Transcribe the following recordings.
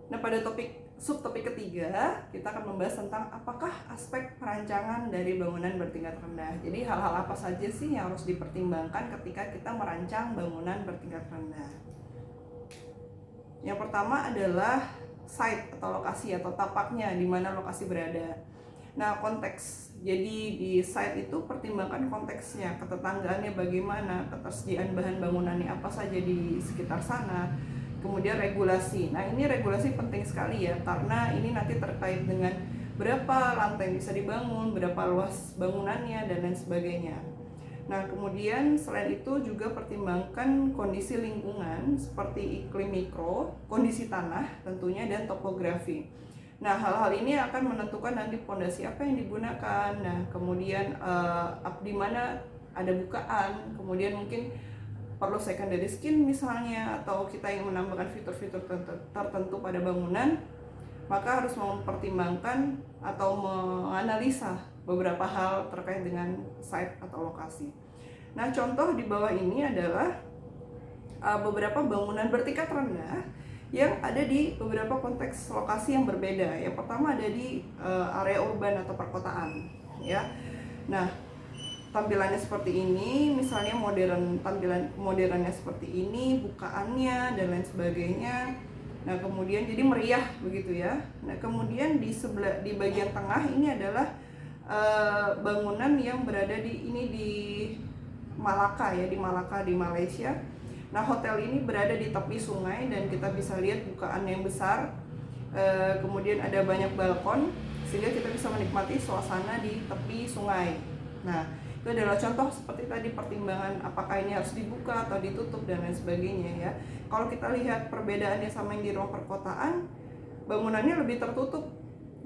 Nah, pada subtopik ketiga, kita akan membahas tentang apakah aspek perancangan dari bangunan bertingkat rendah. Jadi hal-hal apa saja sih yang harus dipertimbangkan ketika kita merancang bangunan bertingkat rendah. Yang pertama adalah site atau lokasi atau tapaknya, di mana lokasi berada. Nah, konteks. Jadi di site itu pertimbangkan konteksnya, ketetanggaannya bagaimana, ketersediaan bahan bangunannya apa saja di sekitar sana. Kemudian regulasi. Nah, ini regulasi penting sekali ya, karena ini nanti terkait dengan berapa lantai yang bisa dibangun, berapa luas bangunannya, dan lain sebagainya. Nah, kemudian selain itu juga pertimbangkan kondisi lingkungan seperti iklim mikro, kondisi tanah tentunya, dan topografi. Nah, hal-hal ini akan menentukan nanti pondasi apa yang digunakan. Nah, kemudian di mana ada bukaan, kemudian mungkin perlu secondary skin misalnya, atau kita yang menambahkan fitur-fitur tertentu pada bangunan, maka harus mempertimbangkan atau menganalisa beberapa hal terkait dengan site atau lokasi. Nah, contoh di bawah ini adalah beberapa bangunan bertingkat rendah yang ada di beberapa konteks lokasi yang berbeda. Yang pertama ada di area urban atau perkotaan, ya. Nah, tampilannya seperti ini, misalnya tampilan modernnya seperti ini, bukaannya dan lain sebagainya. Nah, kemudian jadi meriah begitu ya. Nah, kemudian di bagian tengah ini adalah bangunan yang berada di Malaka ya, di Malaka di Malaysia. Nah, hotel ini berada di tepi sungai dan kita bisa lihat bukaan yang besar. Kemudian ada banyak balkon sehingga kita bisa menikmati suasana di tepi sungai. Nah, itu adalah contoh seperti tadi, pertimbangan apakah ini harus dibuka atau ditutup dan lain sebagainya ya. Kalau kita lihat perbedaannya sama yang di ruang perkotaan, bangunannya lebih tertutup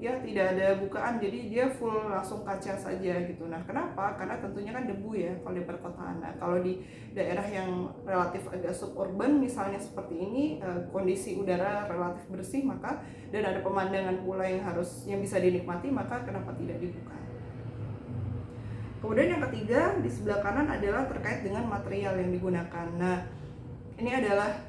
ya, tidak ada bukaan, jadi dia full langsung kaca saja gitu. Nah, kenapa? Karena tentunya kan debu ya kalau di perkotaan. Nah, kalau di daerah yang relatif agak suburban misalnya seperti ini, kondisi udara relatif bersih, maka dan ada pemandangan pula yang bisa dinikmati, maka kenapa tidak dibuka. Kemudian yang ketiga di sebelah kanan adalah terkait dengan material yang digunakan. Nah, ini adalah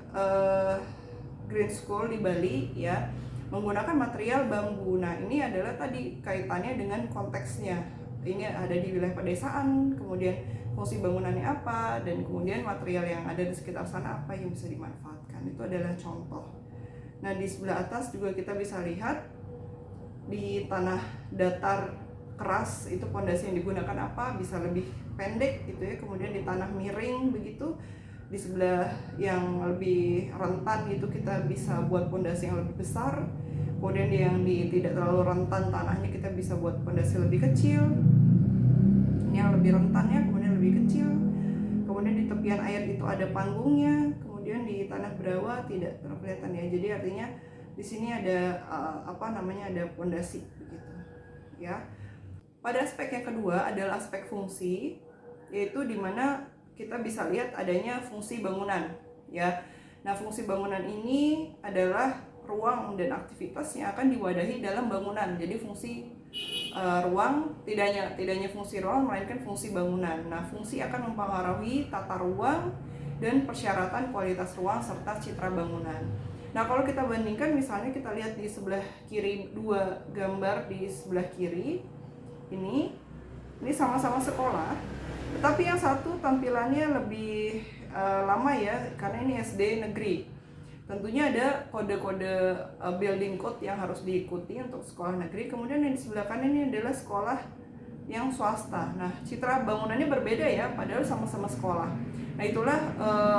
Green School di Bali ya, menggunakan material bambu. Nah, ini adalah tadi kaitannya dengan konteksnya. Ini ada di wilayah pedesaan, kemudian fungsi bangunannya apa, dan kemudian material yang ada di sekitar sana apa yang bisa dimanfaatkan. Itu adalah contoh. Nah, di sebelah atas juga kita bisa lihat di tanah datar keras itu pondasi yang digunakan apa, bisa lebih pendek gitu ya. Kemudian di tanah miring begitu, di sebelah yang lebih rentan itu kita bisa buat pondasi yang lebih besar. Kemudian yang di tidak terlalu rentan tanahnya kita bisa buat pondasi lebih kecil. Ini yang lebih rentannya kemudian lebih kecil. Kemudian di tepian air itu ada panggungnya. Kemudian di tanah berawa tidak terkelihatan ya. Jadi artinya di sini ada ada pondasi begitu ya. Pada aspek yang kedua adalah aspek fungsi, yaitu di mana kita bisa lihat adanya fungsi bangunan ya. Nah, fungsi bangunan ini adalah ruang dan aktivitas yang akan diwadahi dalam bangunan. Jadi fungsi ruang tidak hanya fungsi ruang, melainkan fungsi bangunan. Nah, fungsi akan mempengaruhi tata ruang dan persyaratan kualitas ruang serta citra bangunan. Nah, kalau kita bandingkan misalnya kita lihat di sebelah kiri, dua gambar di sebelah kiri ini sama-sama sekolah, tetapi yang satu tampilannya lebih lama ya, karena ini SD negeri. Tentunya ada kode-kode building code yang harus diikuti untuk sekolah negeri. Kemudian yang di sebelah kanan ini adalah sekolah yang swasta. Nah, citra bangunannya berbeda ya, padahal sama-sama sekolah. Nah, itulah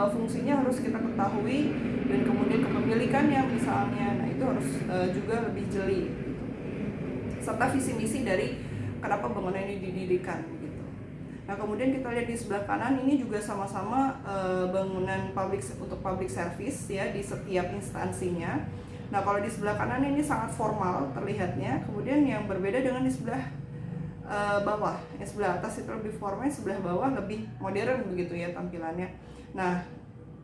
fungsinya harus kita ketahui, dan kemudian kepemilikannya misalnya. Nah, itu harus juga lebih jeli, serta visi misi dari kenapa bangunan ini didirikan gitu. Nah, kemudian kita lihat di sebelah kanan ini juga sama-sama bangunan untuk public service ya di setiap instansinya. Nah, kalau di sebelah kanan ini sangat formal terlihatnya, kemudian yang berbeda dengan di sebelah bawah. Yang sebelah atas itu lebih formal, sebelah bawah lebih modern begitu ya tampilannya. Nah,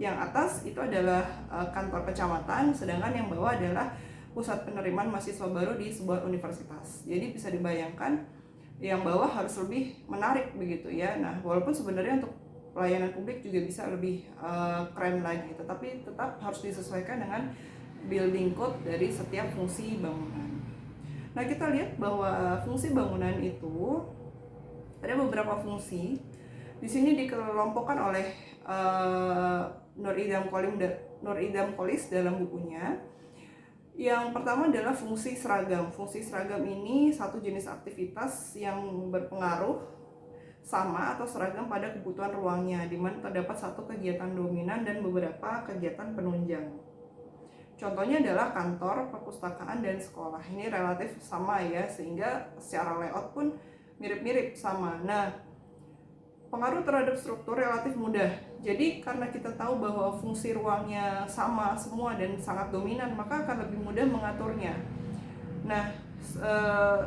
yang atas itu adalah kantor kecamatan, sedangkan yang bawah adalah pusat penerimaan mahasiswa baru di sebuah universitas. Jadi bisa dibayangkan yang bawah harus lebih menarik begitu ya. Nah, walaupun sebenarnya untuk pelayanan publik juga bisa lebih keren lagi, tetapi tetap harus disesuaikan dengan building code dari setiap fungsi bangunan. Nah, kita lihat bahwa fungsi bangunan itu ada beberapa fungsi. Di sini dikelompokkan oleh Nur Idham Qolis dalam bukunya. Yang pertama adalah fungsi seragam. Fungsi seragam ini satu jenis aktivitas yang berpengaruh sama atau seragam pada kebutuhan ruangnya, di mana terdapat satu kegiatan dominan dan beberapa kegiatan penunjang. Contohnya adalah kantor, perpustakaan, dan sekolah. Ini relatif sama ya, sehingga secara layout pun mirip-mirip sama. Nah, pengaruh terhadap struktur relatif mudah. Jadi karena kita tahu bahwa fungsi ruangnya sama semua dan sangat dominan, maka akan lebih mudah mengaturnya. Nah,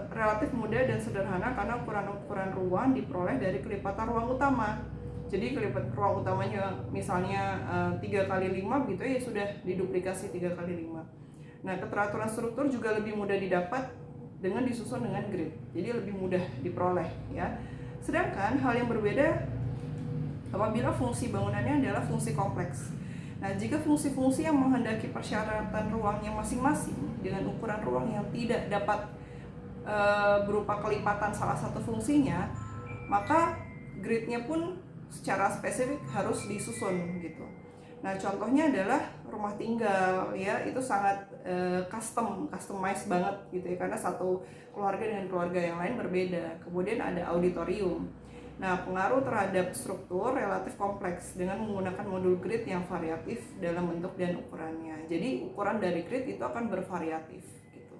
relatif mudah dan sederhana karena ukuran-ukuran ruang diperoleh dari kelipatan ruang utama. Jadi kelipatan ruang utamanya misalnya 3x5 gitu ya, sudah diduplikasi 3x5. Nah, keteraturan struktur juga lebih mudah didapat dengan disusun dengan grid. Jadi lebih mudah diperoleh ya. Sedangkan hal yang berbeda apabila fungsi bangunannya adalah fungsi kompleks. Nah, jika fungsi-fungsi yang menghendaki persyaratan ruangnya masing-masing dengan ukuran ruang yang tidak dapat berupa kelipatan salah satu fungsinya, maka gridnya pun secara spesifik harus disusun gitu. Nah, contohnya adalah rumah tinggal ya, itu sangat customize banget gitu ya, karena satu keluarga dengan keluarga yang lain berbeda. Kemudian ada auditorium. Nah, pengaruh terhadap struktur relatif kompleks dengan menggunakan modul grid yang variatif dalam bentuk dan ukurannya. Jadi ukuran dari grid itu akan bervariatif gitu.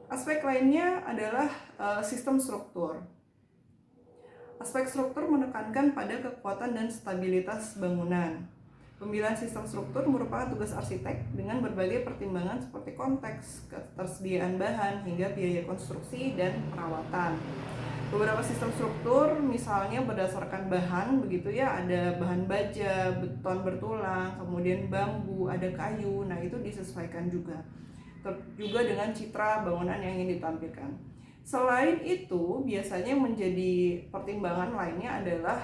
Aspek lainnya adalah sistem struktur. Aspek struktur menekankan pada kekuatan dan stabilitas bangunan. Pemilihan sistem struktur merupakan tugas arsitek dengan berbagai pertimbangan seperti konteks, ketersediaan bahan, hingga biaya konstruksi dan perawatan. Beberapa sistem struktur misalnya berdasarkan bahan begitu ya, ada bahan baja, beton bertulang, kemudian bambu, ada kayu. Nah, itu disesuaikan juga dengan citra bangunan yang ingin ditampilkan. Selain itu, biasanya menjadi pertimbangan lainnya adalah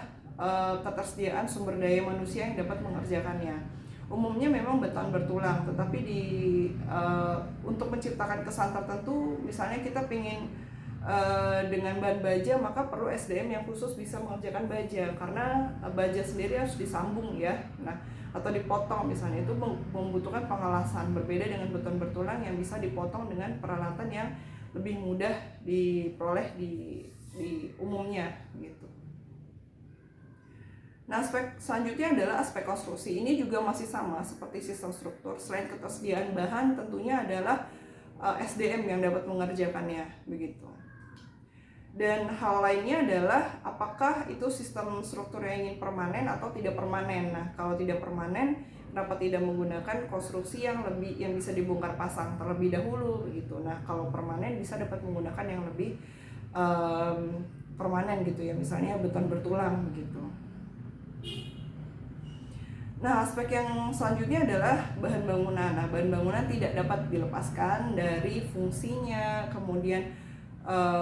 ketersediaan sumber daya manusia yang dapat mengerjakannya. Umumnya memang beton bertulang, tetapi untuk menciptakan kesan tertentu, misalnya kita ingin dengan bahan baja, maka perlu SDM yang khusus bisa mengerjakan baja, karena baja sendiri harus disambung ya. Nah, atau dipotong misalnya, itu membutuhkan pengelasan, berbeda dengan beton bertulang yang bisa dipotong dengan peralatan yang lebih mudah diperoleh di umumnya gitu. Nah, aspek selanjutnya adalah aspek konstruksi. Ini juga masih sama seperti sistem struktur. Selain ketersediaan bahan, tentunya adalah SDM yang dapat mengerjakannya begitu. Dan hal lainnya adalah apakah itu sistem struktur yang ingin permanen atau tidak permanen. Nah, kalau tidak permanen, kenapa tidak menggunakan konstruksi yang bisa dibongkar pasang terlebih dahulu begitu. Nah, kalau permanen bisa dapat menggunakan yang lebih permanen gitu ya, misalnya beton bertulang begitu. Nah, aspek yang selanjutnya adalah bahan bangunan. Nah, bahan bangunan tidak dapat dilepaskan dari fungsinya, kemudian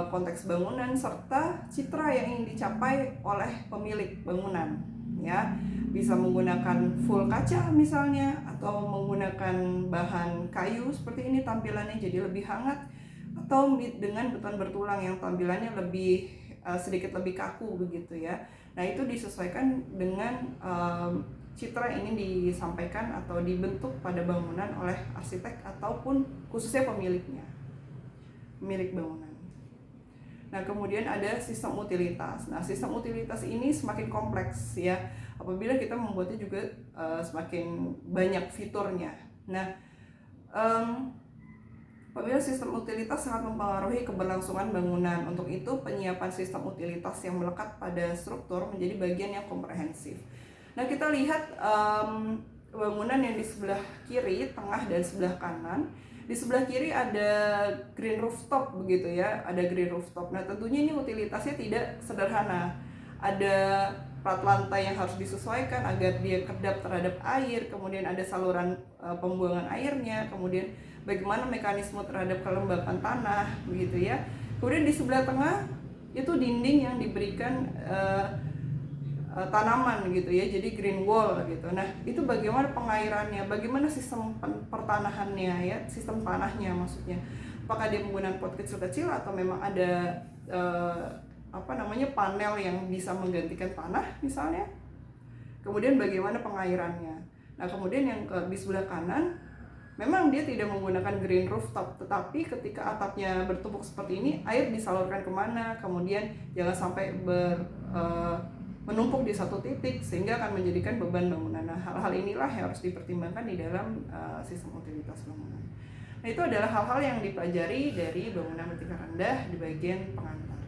konteks bangunan, serta citra yang ingin dicapai oleh pemilik bangunan ya. Bisa menggunakan full kaca misalnya, atau menggunakan bahan kayu seperti ini tampilannya jadi lebih hangat, atau dengan beton bertulang yang tampilannya lebih sedikit lebih kaku begitu ya. Nah, itu disesuaikan dengan citra yang ingin disampaikan atau dibentuk pada bangunan oleh arsitek ataupun khususnya pemilik bangunan. Nah, kemudian ada sistem utilitas. Nah, sistem utilitas ini semakin kompleks ya, apabila kita membuatnya juga semakin banyak fiturnya. Nah, apabila sistem utilitas sangat mempengaruhi keberlangsungan bangunan. Untuk itu, penyiapan sistem utilitas yang melekat pada struktur menjadi bagian yang komprehensif. Nah, kita lihat bangunan yang di sebelah kiri, tengah, dan sebelah kanan. Di sebelah kiri ada green rooftop begitu ya, ada green rooftop. Nah, tentunya ini utilitasnya tidak sederhana. Ada plat lantai yang harus disesuaikan agar dia kedap terhadap air, kemudian ada saluran pembuangan airnya, kemudian bagaimana mekanisme terhadap kelembapan tanah begitu ya. Kemudian di sebelah tengah itu dinding yang diberikan tanaman gitu ya, jadi green wall gitu. Nah, itu bagaimana pengairannya, bagaimana sistem pertanahannya ya, sistem tanahnya maksudnya. Apakah dia menggunakan pot kecil-kecil atau memang ada panel yang bisa menggantikan tanah misalnya. Kemudian bagaimana pengairannya. Nah, kemudian yang di sebelah kanan memang dia tidak menggunakan green rooftop, tetapi ketika atapnya bertumpuk seperti ini, air disalurkan kemana, kemudian jangan sampai menumpuk di satu titik sehingga akan menjadikan beban bangunan. Nah, hal-hal inilah yang harus dipertimbangkan di dalam sistem utilitas bangunan. Nah, itu adalah hal-hal yang dipelajari dari bangunan bertingkat rendah di bagian pengantar.